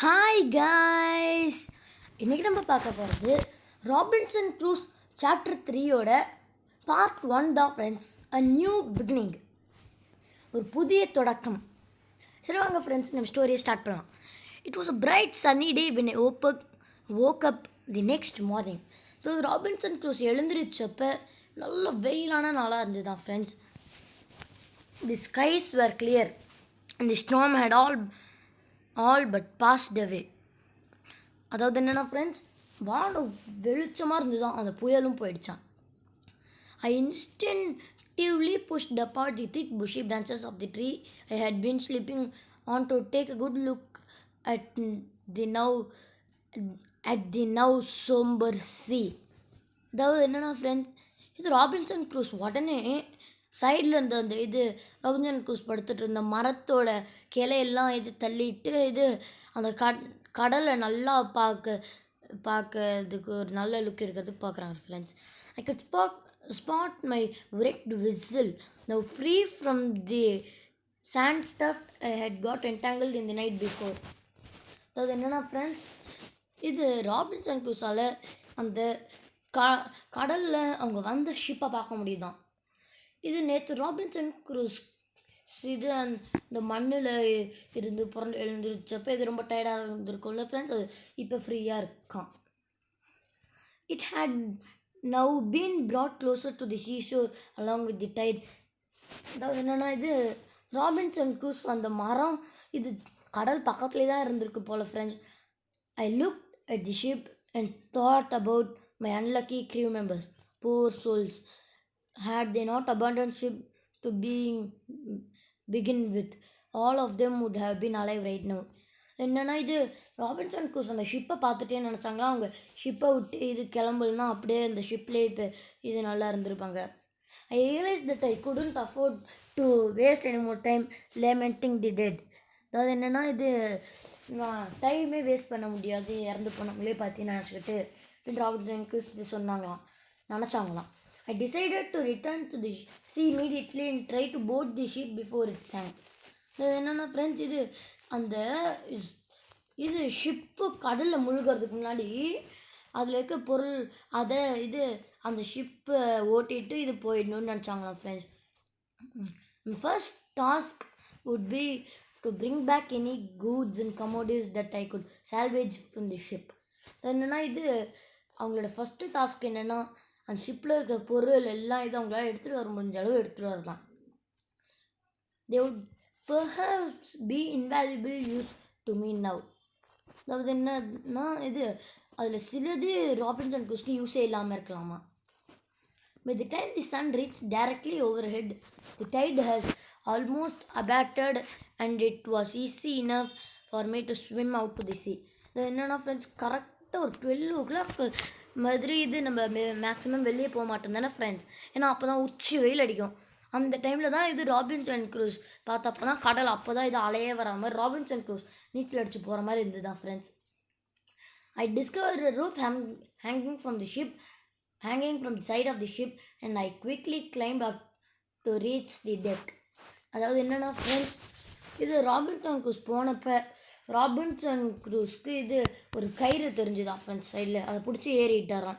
Hi guys, இன்றைக்கி நம்ம பார்க்க போகிறது ராபின்சன் க்ரூஸ் சாப்டர் 3யோட பார்ட் 1 தான் ஃப்ரெண்ட்ஸ். அ நியூ பிகினிங், ஒரு புதிய தொடக்கம். சரி வாங்க ஃப்ரெண்ட்ஸ், நம்ம ஸ்டோரியை ஸ்டார்ட் பண்ணலாம். It was a bright sunny day when I woke up the next morning. So Robinson Crusoe எழுந்திரிச்சப்போ நல்ல வெயிலான நாளாக இருந்தது தான் friends. The skies were clear and the storm had all but passed away. அதாவது என்னென்னா ஃப்ரெண்ட்ஸ், வானம் வெளிச்சமாக இருந்துதான், அந்த புயலும் போயிடுச்சான். I instinctively pushed apart the thick bushy branches of the tree I had been sleeping on to take a good look at the now somber sea. அதாவது என்னென்னா friends, இது ராபின்சன் க்ரூஸ் உடனே சைடில் இருந்த அந்த ராபின்சன் க்ரூஸ் படுத்துட்டு இருந்த மரத்தோட கிளையெல்லாம் தள்ளிட்டு அந்த கடலை நல்லா பார்க்கறதுக்கு ஒரு நல்ல லுக் எடுக்கிறதுக்கு பார்க்குறாங்க friends. I could spot my wrecked vessel, now free from the sand tuft I had got entangled in the night before. அதாவது என்னென்னா ஃப்ரெண்ட்ஸ், இது ராபின்சன் க்ரூஸால் அந்த கடலில் அவங்க வந்த ஷிப்பை பார்க்க முடியுதான். இது நேற்று ராபின்சன் க்ரூஸ் அந்த மண்ணில் இருந்து புரண்டு எழுந்திரிச்சப்போ இது ரொம்ப டயர்டாக இருந்திருக்கும்ல ஃப்ரெண்ட்ஸ், அது இப்போ ஃப்ரீயாக இருக்கான். It had now been brought closer to the seashore along with the tide. அதாவது என்னென்னா, இது ராபின்சன் க்ரூஸ் அந்த மரம் இது கடல் பக்கத்துலேயே தான் இருந்திருக்கு போல் friends. I looked at the ship and thought about my unlucky crew members. Poor souls. Had they not abandoned ship to begin with, all of them would have been alive right now. என்னென்னா, இது Robinson cruise அந்த ஷிப்பை பார்த்துட்டே நினச்சாங்களா, அவங்க ஷிப்பை விட்டு இது கிளம்புலனா அப்படியே அந்த ஷிப்லேயே இப்போ இது நல்லா இருந்திருப்பாங்க. I realized that I couldn't afford to waste any more time lamenting the dead. அதாவது என்னென்னா, இது நான் டைமே வேஸ்ட் பண்ண முடியாது, இறந்து போனவங்களே பார்த்து நினச்சிக்கிட்டு ராபின்சன் க்ரூஸ் இது நினச்சாங்களாம். I decided to return to the sea immediately and try to board the ship before it sank. என்னென்னா ஃப்ரெண்ட்ஸ், இது ஷிப்பு கடலில் முழுகிறதுக்கு முன்னாடி அதில் இருக்க பொருள் அந்த ஷிப்பை ஓட்டிட்டு இது போயிடணும்னு நினச்சாங்களாம் friends. First task would be to bring back any goods and commodities that I could salvage from the ship. என்னென்னா, இது அவங்களோட ஃபஸ்ட்டு டாஸ்க் என்னென்னா, அந்த ஷிப்பில் இருக்கிற பொருள் எல்லாம் அவங்களால எடுத்துகிட்டு வர முடிஞ்ச அளவு எடுத்துகிட்டு வரலாம். they would perhaps be invaluable use to me now. அதாவது என்னன்னா, அதில் சிலது ராபின்சன் க்ரூஸ்க்கு யூஸே இல்லாமல் இருக்கலாமா. By the time the sun reached directly overhead, the tide has almost abated and it was easy enough for me to swim out to the sea. அது என்னென்னா friends, கரெக்டாக ஒரு 12 o'clock மாதிரி நம்ம மேக்ஸிமம் வெளியே போக மாட்டோம் தானே ஃப்ரெண்ட்ஸ், ஏன்னா அப்போ தான் உச்சி வெயில் அடிக்கும். அந்த டைமில் தான் இது ராபின்சன் க்ரூஸ் பார்த்தப்போ தான் கடல், அப்போ தான் இது அலையே வர மாதிரி ராபின்சன் க்ரூஸ் நீச்சல் அடித்து போகிற மாதிரி இருந்தது தான் friends. I discovered a rope hanging from the side of the ship and I quickly climbed up to reach the deck. அதாவது என்னென்னா ஃப்ரெண்ட்ஸ், இது ராபின்சன் க்ரூஸ் போனப்போ ராபின்சன் க்ரூஸ்க்கு ஒரு கயிறு தெரிஞ்சுதான் ஃப்ரெண்ட்ஸ், சைடில் அதை பிடிச்சி ஏறிட்டாரான்.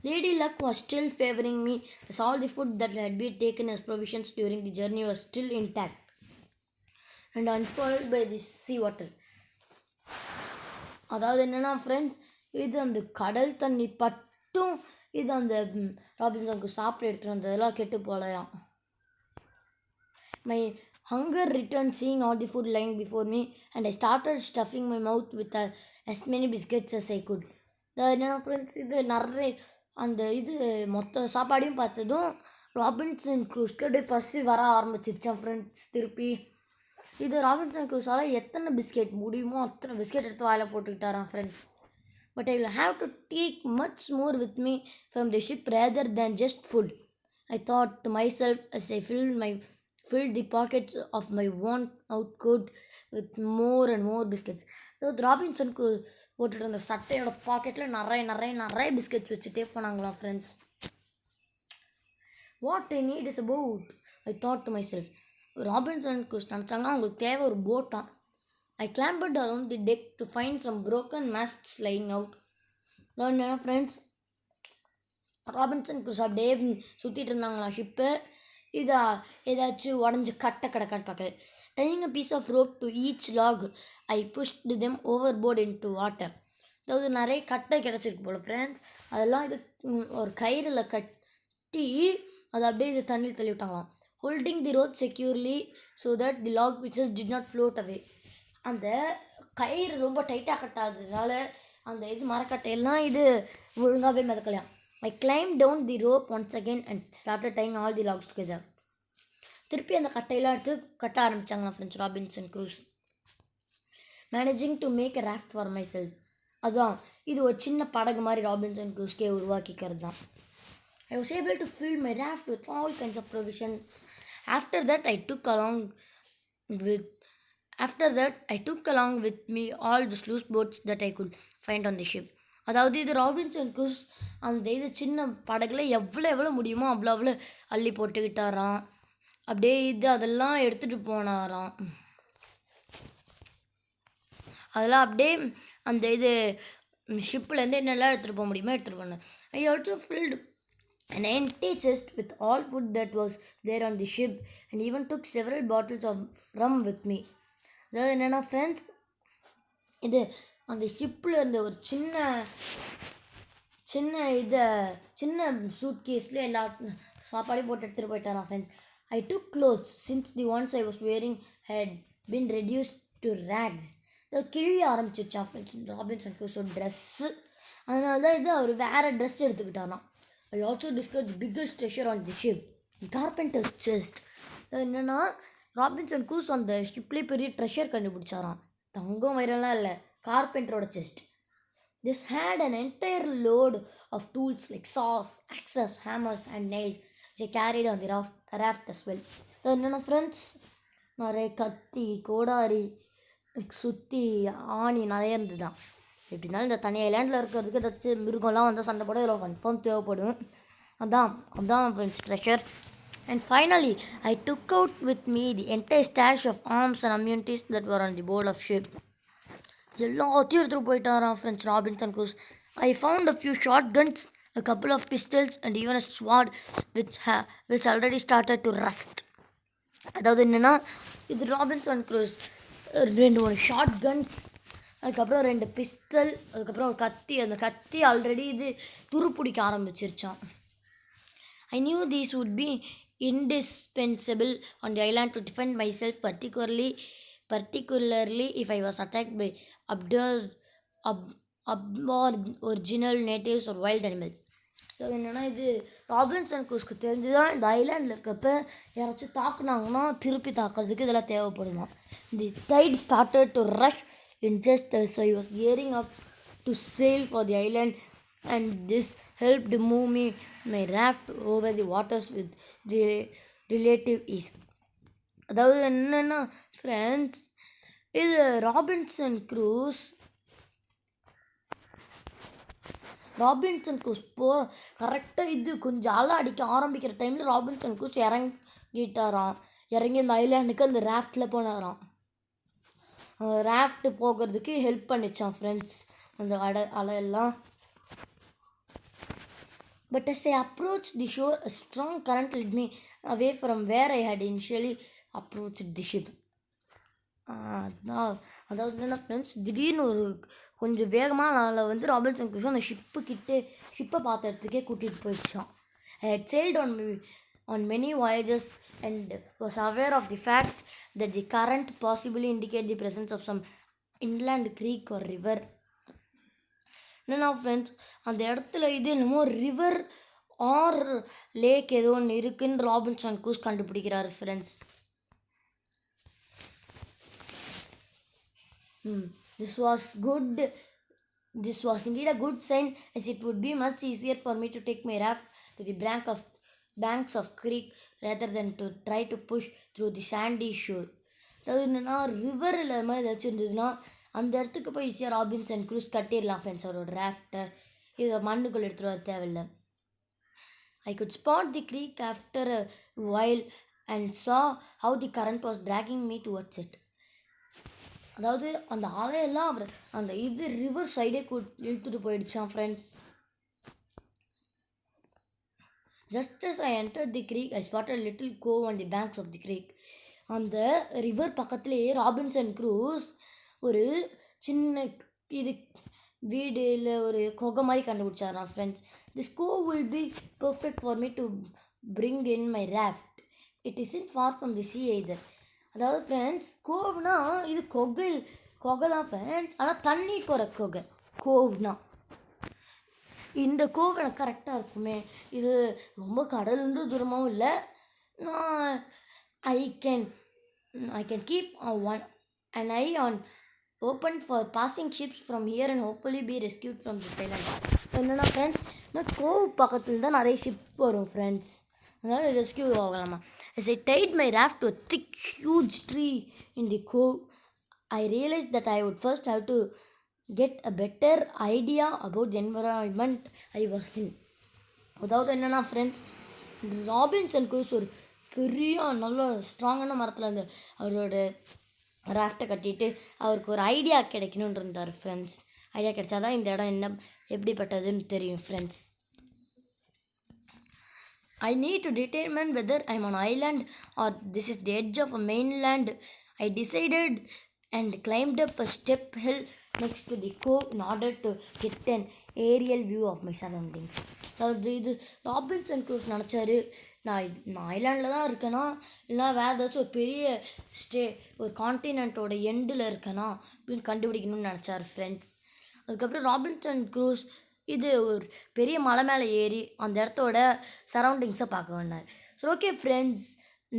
Lady Luck was still favoring me as all the food that had been taken as provisions during the journey was still intact and unspoiled by the sea water. அதாவது என்னென்னா friends, இது அந்த கடல் தண்ணி பட்டும் அந்த ராபின்சனுக்கு சாப்பிட்டு எடுத்துகிட்டு வந்ததெல்லாம் கெட்டு போகலையாம். My hunger returned seeing all the food lying before me and I started stuffing my mouth with as many biscuits as I could. என்னென்னா ஃப்ரெண்ட்ஸ், நிறைய அந்த மொத்த சாப்பாடையும் பார்த்ததும் ராபின்சன் க்ரூஸ்க்கு அப்படியே பசி வர ஆரம்பிச்சிருச்சான் ஃப்ரெண்ட்ஸ். திருப்பி ராபின்சன் க்ரூஸால் எத்தனை பிஸ்கெட் முடியுமோ அத்தனை பிஸ்கெட் எடுத்து வாயில் போட்டுக்கிட்டாரான் friends. But I will have to take much more with me from the ship rather than just food, I thought to myself as I filled the pockets of my worn out coat with more and more biscuits. ராபின்சனுக்கு போட்டுட்டு அந்த சட்டையோட பாக்கெட்டில் நிறைய biscuits வச்சுட்டே போனாங்களாம் friends. What I need is a boat, I thought to myself. Robinson Crusoe நினச்சாங்கன்னா அவங்களுக்கு தேவை ஒரு போட்டான். I clambered around the deck to find some broken masts lying out. Then friends, Robinson Crusoe அப்படியே சுற்றிட்டு இருந்தாங்களா ஷிப்பு. இதா ஏதாச்சும் உடஞ்சி கட்டை கிடக்கான்னு பார்க்குது. Tying a piece of rope to each log I pushed them overboard into water. அதாவது நிறைய கட்டை கிடச்சிருக்கு போல் ஃப்ரெண்ட்ஸ். அதெல்லாம் இது ஒரு கயிறில் கட்டி அதை அப்படியே இது தண்ணியில் தள்ளி விட்டாங்களாம். Holding the rope securely so that the log pieces did not float away. அந்த கயிறு ரொம்ப டைட்டாக கட்டாததுனால அந்த இது மரக்கட்டையெல்லாம் இது ஒழுங்காகவே மிதக்கலையாம். I climbed down the rope once again and started tying all the logs together. திருப்பி அந்த கட்டையெல்லாம் எடுத்து கட்ட ஆரம்பித்தாங்களா friends Robinson Crusoe. Managing to make a raft for myself. அதுதான் இது ஒரு சின்ன படகு மாதிரி ராபின்சன் க்ரூஸ்க்கே உருவாக்கிக்கிறது தான். I was able to fill my raft with all kinds of provisions. After that I took along with me all the sluice boats that I could find on the ship. அதாவது இது Robinson cruise அந்த இது சின்ன படகுல எவ்வளோ முடியுமோ அவ்வளோ அள்ளி போட்டுக்கிட்டாராம். அப்படியே இது அதெல்லாம் எடுத்துகிட்டு போனாராம். அதெல்லாம் அப்படியே அந்த இது ஷிப்லேருந்து என்னெல்லாம் எடுத்துகிட்டு போக முடியுமோ எடுத்துகிட்டு போனேன். I also filled an empty chest with all food that was there on the ship and even took several bottles of rum with me. அதாவது என்னென்னா ஃப்ரெண்ட்ஸ், இது அந்த ஷிப்பில் இருந்த ஒரு சின்ன சூட் கேஸில் எல்லா சாப்பாடையும் போட்டு எடுத்துகிட்டு போயிட்டாராம் friends. I took clothes since the ones I was wearing had been reduced to rags. இதை கிழிய ஆரம்பிச்சிருச்சான் ஃப்ரெண்ட்ஸ் ராபின்சன் க்ரூஸோட ட்ரெஸ்ஸு. அதனால தான் இது அவர் வேறு ட்ரெஸ் எடுத்துக்கிட்டாராம். I also discovered the biggest treasure on the ship, the carpenter's chest. என்னென்னா ராபின்சன் க்ரூஸ் அந்த ஷிப்லேயே பெரிய ட்ரெஷர் கண்டுபிடிச்சாராம். தங்கம் வைரலாம் இல்லை, கார்பெண்டரோட chest. This had an entire load of tools like saws, axes, hammers and nails which I carried on the raft as well. என்னென்னா friends, நிறைய கத்தி, கோடாரி, சுற்றி, ஆணி நிறைய இருந்தது தான். எப்படினாலும் இந்த தனி ஐலாண்டில் இருக்கிறதுக்கு ஏதாச்சும் மிருகம்லாம் வந்து சண்டை போட இதில் கன்ஃபார்ம் தேவைப்படும். அதான் friends treasure. And finally I took out with me the entire stash of arms and ammunitions that were on the board of ship. எல்லாத்தையும் எடுத்துகிட்டு போயிட்டாராம் friends Robinson Crusoe. I found a few short guns, a couple of pistols and even a sword which already started to rust. அதாவது என்னென்னா இது Robinson cruise 2 short guns, அதுக்கப்புறம் 2 pistol, அதுக்கப்புறம் ஒரு கத்தி. அந்த கத்தி ஆல்ரெடி இது துருப்பிடிக்க ஆரம்பிச்சிருச்சான். I knew these would be indispensable on the island to defend myself, particularly if I was attacked by aboriginal natives or wild animals. So என்னென்னா இது ராபின்சன் க்ரூஸ்க்கு தெரிஞ்சு தான் இந்த ஐலாண்டில் இருக்கப்ப யாராச்சும் தாக்குனாங்கன்னா திருப்பி தாக்குறதுக்கு இதெல்லாம் தேவைப்படுமா. The tide started to rush in just as I was gearing up to sail for the island, and this helped move my raft over the waters with relative ease. அதாவது என்னென்னா ஃப்ரெண்ட்ஸ், இது ராபின்சன் க்ரூஸ் கரெக்டாக இது கொஞ்சம் அலை அடிக்க ஆரம்பிக்கிற டைமில் ராபின்சன் க்ரூஸ் இறங்கி அந்த ஐலாண்டுக்கு அந்த ராஃப்டில் போனாராம். ராஃப்ட்டு போகிறதுக்கு ஹெல்ப் பண்ணிச்சான் ஃப்ரெண்ட்ஸ் அந்த அலையெல்லாம். But as I approached the shore, a strong current led me away from where I had initially approached the ship. அதாவது என்னென்னா ஃப்ரெண்ட்ஸ், திடீர்னு ஒரு கொஞ்சம் வேகமாக அலை வந்து ராபின்சன் க்ரூஸ் அந்த ஷிப்பை பார்த்த இடத்துக்கே கூட்டிகிட்டு போயிடுச்சான். I had sailed on many voyages and was aware of the fact that the current possibly indicated the presence of some inland creek or river. என்னன்னா ஃப்ரெண்ட்ஸ், அந்த இடத்துல இது என்னமோ ரிவர் ஆர் லேக் ஏதோ ஒன்று இருக்குன்னு ராபின்சன் க்ரூஸ் கண்டுபிடிக்கிறாரு friends. This was indeed a good sign, as it would be much easier for me to take my raft to the banks of creek rather than to try to push through the sandy shore. அதாவது என்னென்னா river இல்லாமல் ஏதாச்சும் இருந்ததுன்னா அந்த இடத்துக்கு போய் ஈஸியாக Robinson cruise கட்டிடலாம் ஃப்ரெண்ட்ஸ் அவரோட ராஃப்டை. இதை மண்ணுக்குள்ளே எடுத்துகிட்டு வர தேவையில்லை. I could spot the creek after a while and saw how the current was dragging me towards it. அதாவது அந்த அலையெல்லாம் அந்த இது ரிவர் சைடே இழுத்துட்டு போயிடுச்சான் friends. Just as I entered the creek, I spotted a little cove on the banks of the creek. அந்த river பக்கத்துலேயே Robinson Crusoe ஒரு சின்ன இது வீடு இல்லை ஒரு கொகை மாதிரி கண்டுபிடிச்சாராம் friends. This cove will be perfect for me to bring in my raft. It isn't far from the sea either. அதாவது ஃப்ரெண்ட்ஸ் கோவ்னா இது கொகை தான் ஃப்ரெண்ட்ஸ், ஆனால் தண்ணி போகிற கோவ்னா இந்த கோவ் எனக்கு கரெக்டாக இருக்குமே. இது ரொம்ப கடல்ந்து தூரமாகவும் இல்லை. நான் I can keep an eye on open for passing ships from here and hopefully be rescued from this island. என்னென்னா ஃப்ரெண்ட்ஸ், நான் கோவ் பக்கத்தில் தான் நிறைய ஷிப் வரும் ஃப்ரெண்ட்ஸ், அதனால் rescue ஆகலாமா. As I tied my raft to a thick huge tree in the cove, I realized that I would first have to get a better idea about the environment I was in. அதாவது என்னென்னா friends, Robinson Crusoe ஒரு பெரிய நல்ல ஸ்ட்ராங்கான மரத்தில் அந்த அவரோட ராஃப்டை கட்டிட்டு அவருக்கு ஒரு ஐடியா கிடைக்கணுன்னு இருந்தார் ஃப்ரெண்ட்ஸ். ஐடியா கிடைச்சாதான் இந்த இடம் என்ன எப்படிப்பட்டதுன்னு தெரியும் friends. I need to determine whether I'm on island or this is the edge of a mainland. I decided and climbed up a step hill next to the cove in order to get an aerial view of my surroundings. அதாவது இது Robinson cruise நினச்சாரு, நான் ஐலாண்டில் தான் இருக்கேனா இல்லைனா வேறு ஏதாச்சும் ஒரு பெரிய ஒரு கான்டினென்ட்டோட எண்டில் இருக்கேனா அப்படின்னு கண்டுபிடிக்கணும்னு நினச்சார் ஃப்ரெண்ட்ஸ். அதுக்கப்புறம் ராபின்சன் க்ரூஸ் இது ஒரு பெரிய மலை மேலே ஏறி அந்த இடத்தோட சரௌண்டிங்ஸை பார்க்க வேண்டார். So okay friends,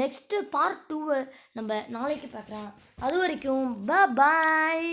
next part 2 நம்ம நாளைக்கு பார்க்குறோம். அது வரைக்கும் பாய்.